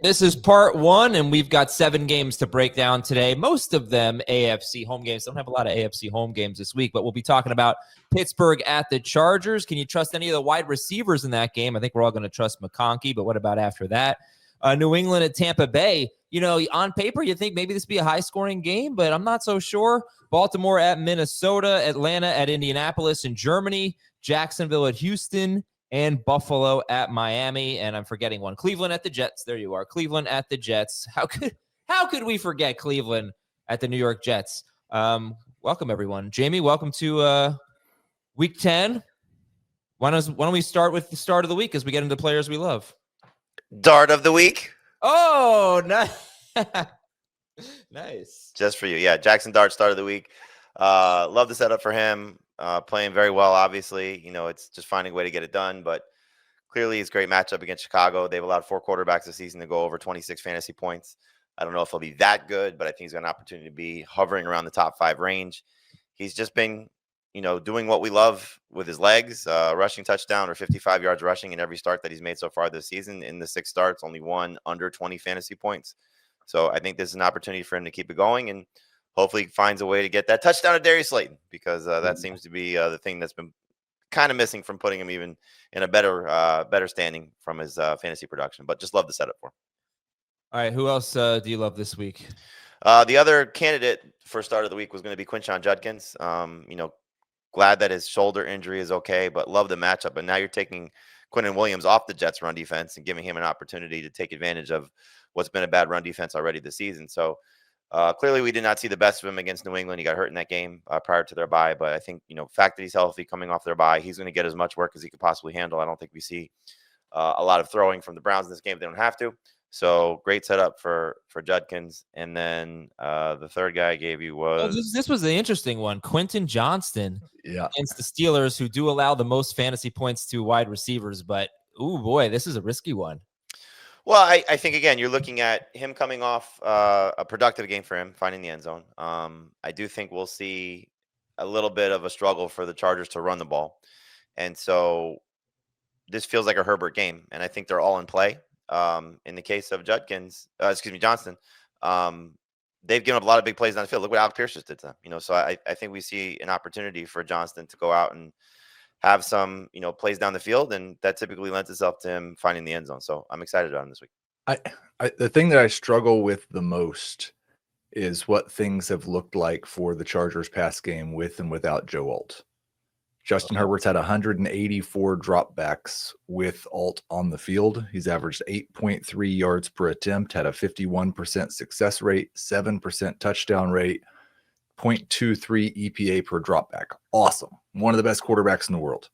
This is part one, and we've got 7 games to break down today. Most of them AFC home games. Don't have a lot of AFC home games this week, but we'll be talking about Pittsburgh at the Chargers. Can you trust any of the wide receivers in that game? I think we're all going to trust McConkey, but what about after that? New England at Tampa Bay. You know, on paper, you think maybe this be a high-scoring game, but I'm not so sure. Baltimore at Minnesota, Atlanta at Indianapolis in Germany, Jacksonville at Houston, and Buffalo at Miami. And I'm forgetting one. Cleveland at the Jets. There you are. Cleveland at the Jets. How could we forget Cleveland at the New York Jets? Welcome, everyone. Jamey, welcome to Week 10. Why don't we start with the start of the week as we get into players we love? Dart of the week. Oh, nice. Nice. Just for you. Yeah, Jaxson Dart, start of the week. Love the setup for him. Playing very well, obviously. You know, it's just finding a way to get it done. But clearly, it's a great matchup against Chicago. They've allowed 4 quarterbacks this season to go over 26 fantasy points. I don't know if he'll be that good, but I think he's got an opportunity to be hovering around the top 5 range. He's just been, you know, doing what we love with his legs, rushing touchdown or 55 yards rushing in every start that he's made so far this season. In the 6 starts, only one under 20 fantasy points. So I think this is an opportunity for him to keep it going and hopefully finds a way to get that touchdown to Darius Slayton, because that seems to be the thing that's been kind of missing from putting him even in a better standing from his fantasy production. But just love the setup for him. All right, who else do you love this week? The other candidate for start of the week was going to be Quinshon Judkins. You know, glad that his shoulder injury is okay, but love the matchup. And now you're taking Quinnen Williams off the Jets run defense and giving him an opportunity to take advantage of what's been a bad run defense already this season. So clearly we did not see the best of him against New England. He got hurt in that game prior to their bye, but I think, you know, fact that he's healthy coming off their bye, he's going to get as much work as he could possibly handle. I don't think we see a lot of throwing from the Browns in this game. They don't have to. So great setup for Judkins. And then the third guy I gave you was... This was the interesting one. Quentin Johnston against the Steelers, who do allow the most fantasy points to wide receivers. But, ooh, boy, this is a risky one. Well, I think, again, you're looking at him coming off a productive game for him, finding the end zone. I do think we'll see a little bit of a struggle for the Chargers to run the ball. And so this feels like a Herbert game, and I think they're all in play. In the case of Johnston, they've given up a lot of big plays on the field. Look what Alec Pierce just did to them. You know, so I think we see an opportunity for Johnston to go out and have some, you know, plays down the field, and that typically lends itself to him finding the end zone. So I'm excited about him this week. The thing that I struggle with the most is what things have looked like for the Chargers pass game with and without Joe Alt. Justin Herbert's had 184 dropbacks with Alt on the field. He's averaged 8.3 yards per attempt, had a 51% success rate, 7% touchdown rate, 0.23 EPA per dropback. Awesome. One of the best quarterbacks in the world.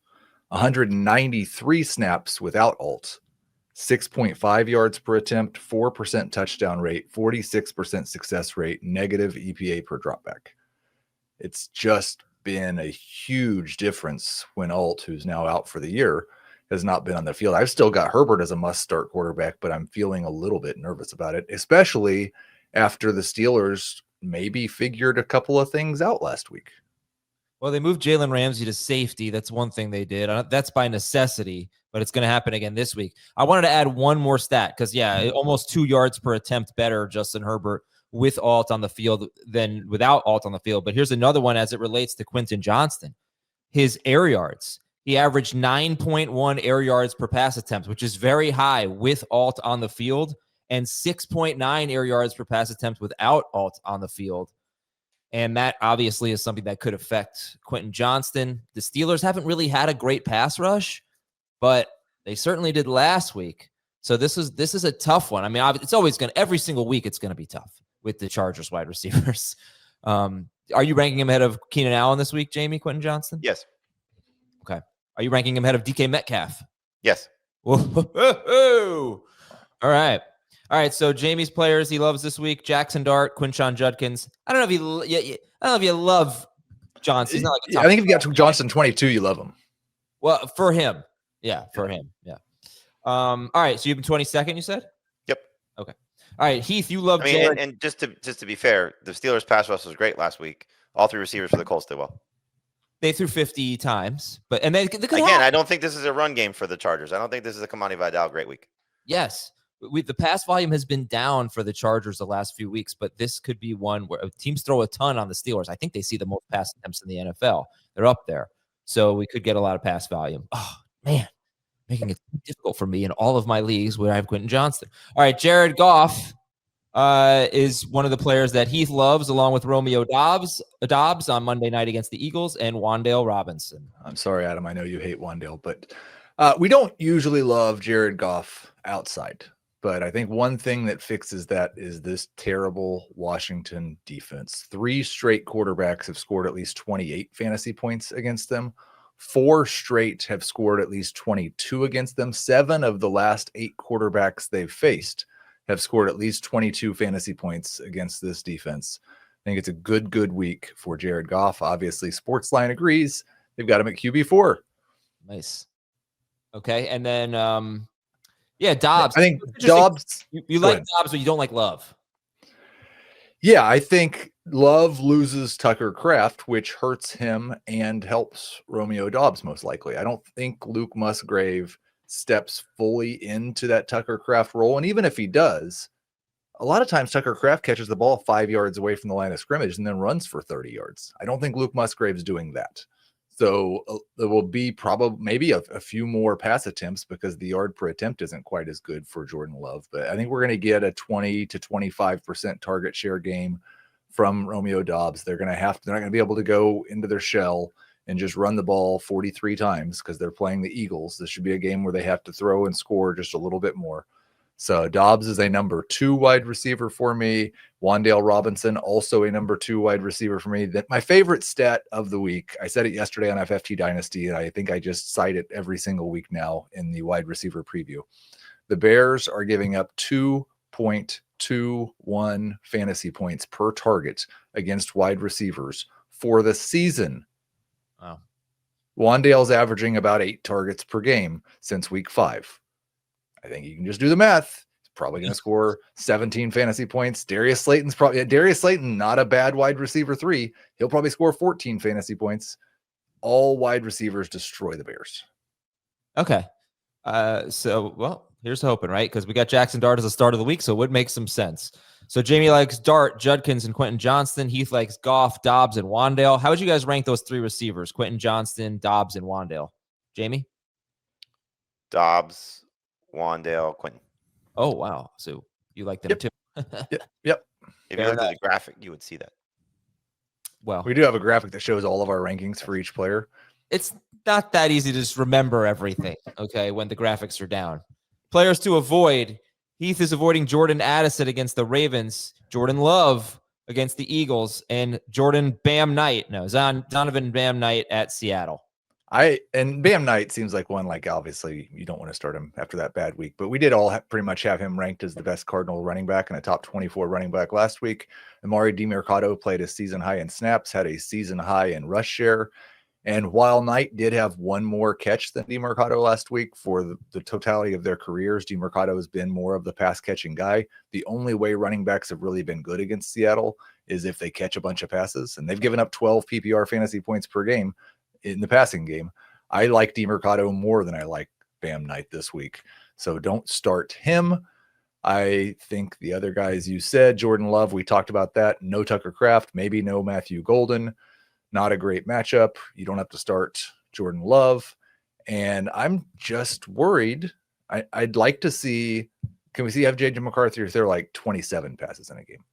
193 snaps without Alt, 6.5 yards per attempt, 4% touchdown rate, 46% success rate, negative EPA per dropback. It's just been a huge difference when Alt, who's now out for the year, has not been on the field. I've still got Herbert as a must-start quarterback, but I'm feeling a little bit nervous about it, especially after the Steelers maybe figured a couple of things out last week. Well, they moved Jalen Ramsey to safety. That's one thing they did. That's by necessity, but it's going to happen again this week. I wanted to add one more stat because, almost 2 yards per attempt better, Justin Herbert, with Alt on the field than without Alt on the field. But here's another one as it relates to Quentin Johnston. His air yards. He averaged 9.1 air yards per pass attempt, which is very high with Alt on the field, and 6.9 air yards per pass attempt without Alt on the field. And that obviously is something that could affect Quentin Johnston. The Steelers haven't really had a great pass rush, but they certainly did last week. So this is a tough one. I mean, it's always every single week it's going to be tough with the Chargers wide receivers. Are you ranking him ahead of Keenan Allen this week, Jamey, Quentin Johnston? Yes. Okay. Are you ranking him ahead of DK Metcalf? Yes. Whoa. All right. So Jamey's players he loves this week: Jaxson Dart, Quinshon Judkins. I don't know if you love Johnson. He's not like I think if you got to Johnson 22, you love him. Well, for him. Yeah, for him. Yeah. All right. So you've been 22nd, you said? Yep. Okay. All right, Heath, you love Jared. And just to be fair, the Steelers pass rush was great last week. All 3 receivers for the Colts did well. They threw 50 times, but they again, I don't think this is a run game for the Chargers. I don't think this is a Kamani Vidal great week. Yes, The pass volume has been down for the Chargers the last few weeks, but this could be one where teams throw a ton on the Steelers. I think they see the most pass attempts in the NFL. They're up there. So we could get a lot of pass volume. Oh, man, making it difficult for me in all of my leagues where I have Quinton Johnston. All right, Jared Goff is one of the players that Heath loves, along with Romeo Dobbs on Monday night against the Eagles, and Wan'Dale Robinson. I'm sorry, Adam. I know you hate Wan'Dale, but we don't usually love Jared Goff outside. But I think one thing that fixes that is this terrible Washington defense. 3 straight quarterbacks have scored at least 28 fantasy points against them. 4 straight have scored at least 22 against them. 7 of the last 8 quarterbacks they've faced have scored at least 22 fantasy points against this defense. I think it's a good week for Jared Goff. Obviously, Sportsline agrees. They've got him at QB4. Nice. Okay, and then Dobbs. I think Dobbs. You like Dobbs, but you don't like Love. Yeah, I think Love loses Tucker Kraft, which hurts him and helps Romeo Dobbs most likely. I don't think Luke Musgrave steps fully into that Tucker Kraft role. And even if he does, a lot of times Tucker Kraft catches the ball 5 yards away from the line of scrimmage and then runs for 30 yards. I don't think Luke Musgrave's doing that. So there will be probably maybe a few more pass attempts because the yard per attempt isn't quite as good for Jordan Love. But I think we're going to get a 20 to 25% target share game from Romeo Dobbs. They're not going to be able to go into their shell and just run the ball 43 times because they're playing the Eagles. This should be a game where they have to throw and score just a little bit more. So Dobbs is a number 2 wide receiver for me. Wan'Dale Robinson, also a number 2 wide receiver for me. That my favorite stat of the week. I said it yesterday on FFT Dynasty, and I think I just cite it every single week now in the wide receiver preview. The Bears are giving up 2.21 fantasy points per target against wide receivers for the season. Wow. Wan'Dale's averaging about 8 targets per game since week 5. I think you can just do the math. He's probably going to score 17 fantasy points. Darius Slayton, not a bad wide receiver 3. He'll probably score 14 fantasy points. All wide receivers destroy the Bears. Okay. Here's hoping, right? Because we got Jaxson Dart as the start of the week, so it would make some sense. So Jamey likes Dart, Judkins, and Quinton Johnston. Heath likes Goff, Dobbs, and Wan'Dale. How would you guys rank those 3 receivers? Quinton Johnston, Dobbs, and Wan'Dale. Jamey? Dobbs, Wan'Dale, Quinton. Oh, wow. So you like them too. Yep. If you looked at the graphic, you would see that. Well, we do have a graphic that shows all of our rankings for each player. It's not that easy to just remember everything, okay, when the graphics are down. Players to avoid. Heath is avoiding Jordan Addison against the Ravens, Jordan Love against the Eagles, and Donovan Bam Knight at Seattle. And Bam Knight seems like one, like obviously you don't want to start him after that bad week, but we did all pretty much have him ranked as the best Cardinal running back and a top 24 running back last week. Amari DiMercato played a season high in snaps, had a season high in rush share. And while Knight did have one more catch than DiMercato last week for the totality of their careers, DiMercato has been more of the pass catching guy. The only way running backs have really been good against Seattle is if they catch a bunch of passes, and they've given up 12 PPR fantasy points per game in the passing game. I like DiMercato more than I like Bam Knight this week. So don't start him. I think the other guys you said, Jordan Love, we talked about that. No Tucker Kraft, maybe no Matthew Golden. Not a great matchup. You don't have to start Jordan Love. And I'm just worried. I'd like to see, can we have JJ McCarthy if they're like 27 passes in a game?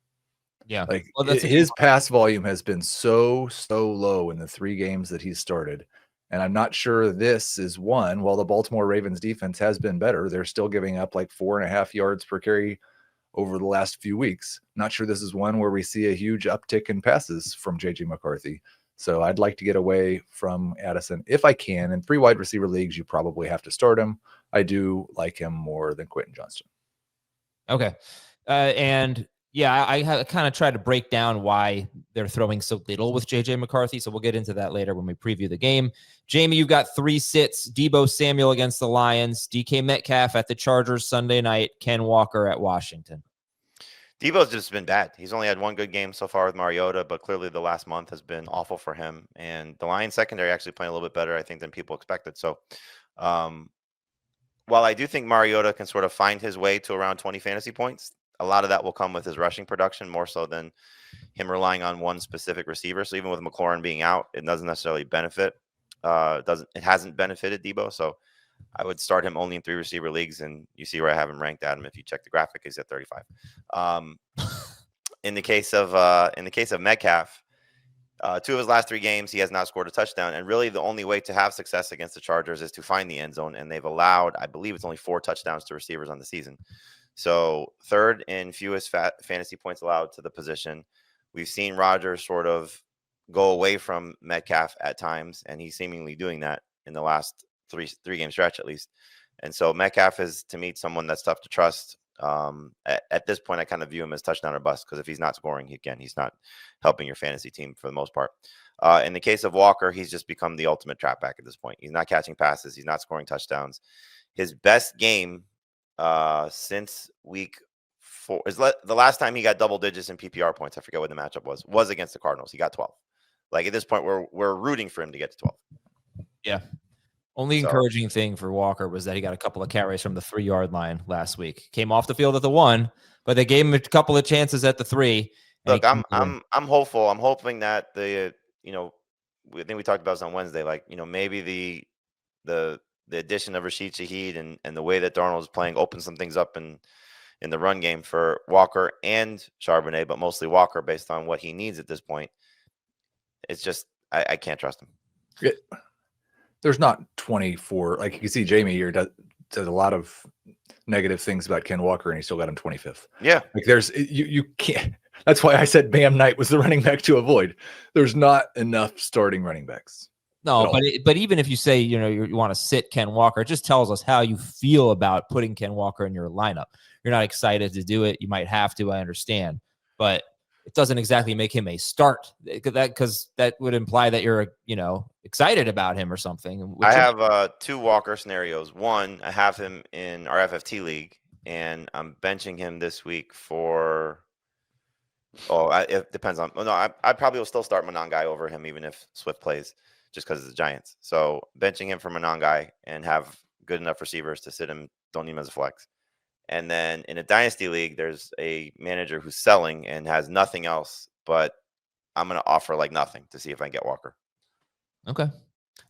Yeah. Like his pass volume has been so low in the 3 games that he's started. And I'm not sure this is one. While the Baltimore Ravens defense has been better, they're still giving up like 4.5 yards per carry over the last few weeks. Not sure this is one where we see a huge uptick in passes from JJ McCarthy. So I'd like to get away from Addison if I can. In 3 wide receiver leagues, you probably have to start him. I do like him more than Quinton Johnston. Okay. I kind of tried to break down why they're throwing so little with JJ McCarthy. So we'll get into that later when we preview the game. Jamey, you've got 3 sits. Deebo Samuel against the Lions, DK Metcalf at the Chargers Sunday night, Ken Walker at Washington. Deebo's just been bad. He's only had 1 good game so far with Mariota, but clearly the last month has been awful for him. And the Lions secondary actually playing a little bit better, I think, than people expected. So what while I do think Mariota can sort of find his way to around 20 fantasy points, a lot of that will come with his rushing production more so than him relying on one specific receiver. So even with McLaurin being out, it doesn't necessarily benefit. It hasn't benefited Deebo. So I would start him only in 3 receiver leagues, and you see where I have him ranked, Adam. If you check the graphic, he's at 35. In the case of Metcalf, 2 of his last 3 games, he has not scored a touchdown. And really, the only way to have success against the Chargers is to find the end zone. And they've allowed, I believe, it's only 4 touchdowns to receivers on the season. So 3rd in fewest fantasy points allowed to the position. We've seen Rodgers sort of go away from Metcalf at times, and he's seemingly doing that in the last three-game stretch at least. And so Metcalf is, to me, someone that's tough to trust. At this point, I kind of view him as touchdown or bust, because if he's not scoring, he's not helping your fantasy team for the most part. In the case of Walker, he's just become the ultimate trap back at this point. He's not catching passes. He's not scoring touchdowns. His best game since week 4 is the last time he got double digits in PPR points. I forget what the matchup was against the Cardinals. He got 12. Like, at this point, we're rooting for him to get to 12. Yeah. Only encouraging thing for Walker was that he got a couple of carries from the 3-yard line last week. Came off the field at the 1, but they gave him a couple of chances at the 3. Look, I'm hopeful. I'm hoping that I think we talked about this on Wednesday. Like, maybe the addition of Rashid Shaheed and the way that Darnold is playing opens some things up in the run game for Walker and Charbonnet, but mostly Walker based on what he needs at this point. It's just I can't trust him. There's not 24. Like, you can see Jamey here does a lot of negative things about Ken Walker, and he still got him 25th. Yeah. Like, you can't. That's why I said Bam Knight was the running back to avoid. There's not enough starting running backs. No, but even if you say, you want to sit Ken Walker, it just tells us how you feel about putting Ken Walker in your lineup. You're not excited to do it. You might have to, I understand, but it doesn't exactly make him a start, because that would imply that you're, excited about him or something. I have 2 Walker scenarios. One, I have him in our FFT league, and I'm benching him this week for. It depends on. No, I probably will still start Monangai over him, even if Swift plays, just because of the Giants. So benching him for Monangai and have good enough receivers to sit him. Don't need him as a flex. And then in a dynasty league, there's a manager who's selling and has nothing else, but I'm going to offer like nothing to see if I can get Walker. Okay.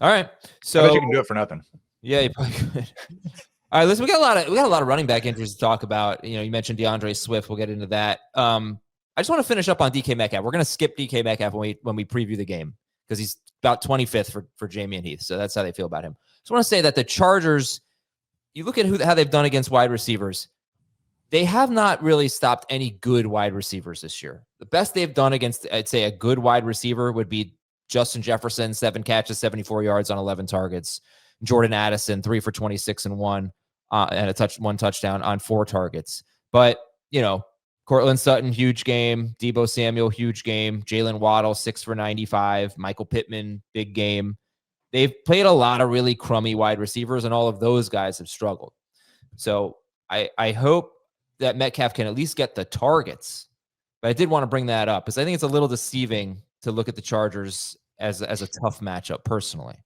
All right. So I bet you can do it for nothing. Yeah, you probably could. All right, listen, we got a lot of running back injuries to talk about. You mentioned DeAndre Swift. We'll get into that. I just want to finish up on DK Metcalf. We're going to skip DK Metcalf when we preview the game, because he's about 25th for Jamey and Heath. So that's how they feel about him. Just want to say that the Chargers, you look at how they've done against wide receivers. They have not really stopped any good wide receivers this year. The best they've done against, I'd say, a good wide receiver would be Justin Jefferson, 7 catches, 74 yards on 11 targets. Jordan Addison, 3 for 26 and 1 one touchdown on 4 targets. But, Cortland Sutton, huge game. Deebo Samuel, huge game. Jalen Waddle, 6 for 95. Michael Pittman, big game. They've played a lot of really crummy wide receivers, and all of those guys have struggled. So I hope that Metcalf can at least get the targets. But I did want to bring that up, because I think it's a little deceiving to look at the Chargers as a tough matchup personally.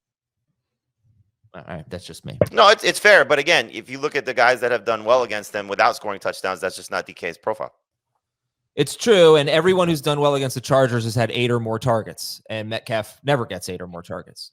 All right, that's just me. No, it's fair. But again, if you look at the guys that have done well against them without scoring touchdowns, that's just not DK's profile. It's true, and everyone who's done well against the Chargers has had 8 or more targets, and Metcalf never gets 8 or more targets.